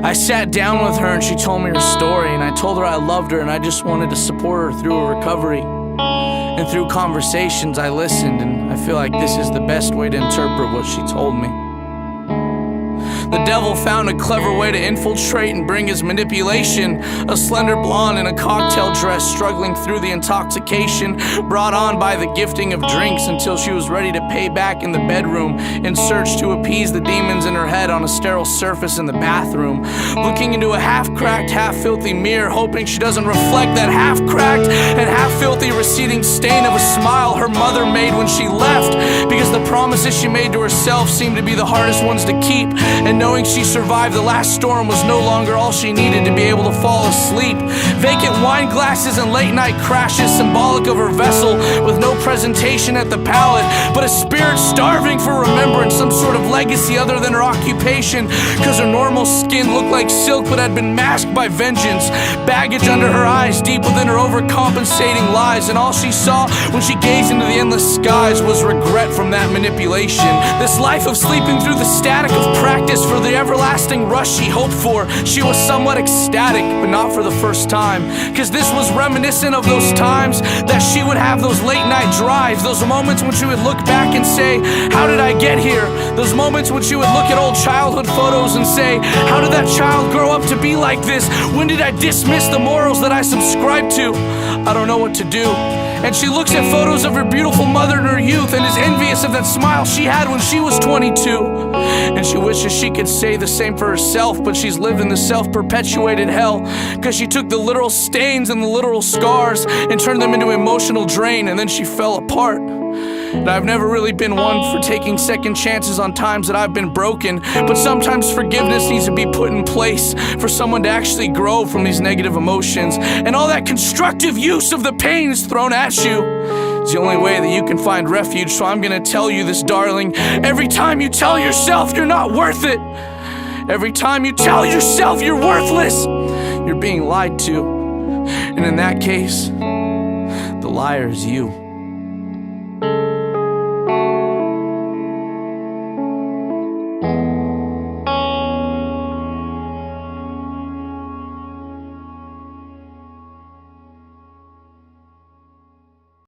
I sat down with her and she told me her story, and I told her I loved her and I just wanted to support her through her recovery. And through conversations I listened, and I feel like this is the best way to interpret what she told me. The devil found a clever way to infiltrate and bring his manipulation. A slender blonde in a cocktail dress, struggling through the intoxication brought on by the gifting of drinks, until she was ready to pay back in the bedroom, in search to appease the demons in her head on a sterile surface in the bathroom. Looking into a half-cracked, half-filthy mirror, hoping she doesn't reflect that half-cracked and half-filthy receding stain of a smile her mother made when she left, because the promises she made to herself seemed to be the hardest ones to keep. And knowing she survived the last storm was no longer all she needed to be able to fall asleep. Vacant wine glasses and late night crashes, symbolic of her vessel, with no presentation at the palate, but a spirit starving for remembrance, some sort of legacy other than her occupation, cause her normal skin looked like silk but had been masked by vengeance. Baggage under her eyes, deep within her overcompensating lies, and all she saw when she gazed into the endless skies was regret from that manipulation. This life of sleeping through the static of practice for the everlasting rush she hoped for, she was somewhat ecstatic, but not for the first time, cause this was reminiscent of those times that she would have those late night drives, those moments when she would look back and say, how did I get here? Those moments when she would look at old childhood photos and say, how did that child grow up to be like this? When did I dismiss the morals that I subscribed to? I don't know what to do. And she looks at photos of her beautiful mother in her youth and is envious of that smile she had when she was 22. And she wishes she could say the same for herself, but she's lived in the self-perpetuated hell, cause she took the literal stains and the literal scars and turned them into emotional drain, and then she fell apart. And I've never really been one for taking second chances on times that I've been broken, but sometimes forgiveness needs to be put in place for someone to actually grow from these negative emotions, and all that constructive use of the pain is thrown at you. It's the only way that you can find refuge, so I'm gonna tell you this, darling. Every time you tell yourself you're not worth it, every time you tell yourself you're worthless, you're being lied to. And in that case, the liar is you.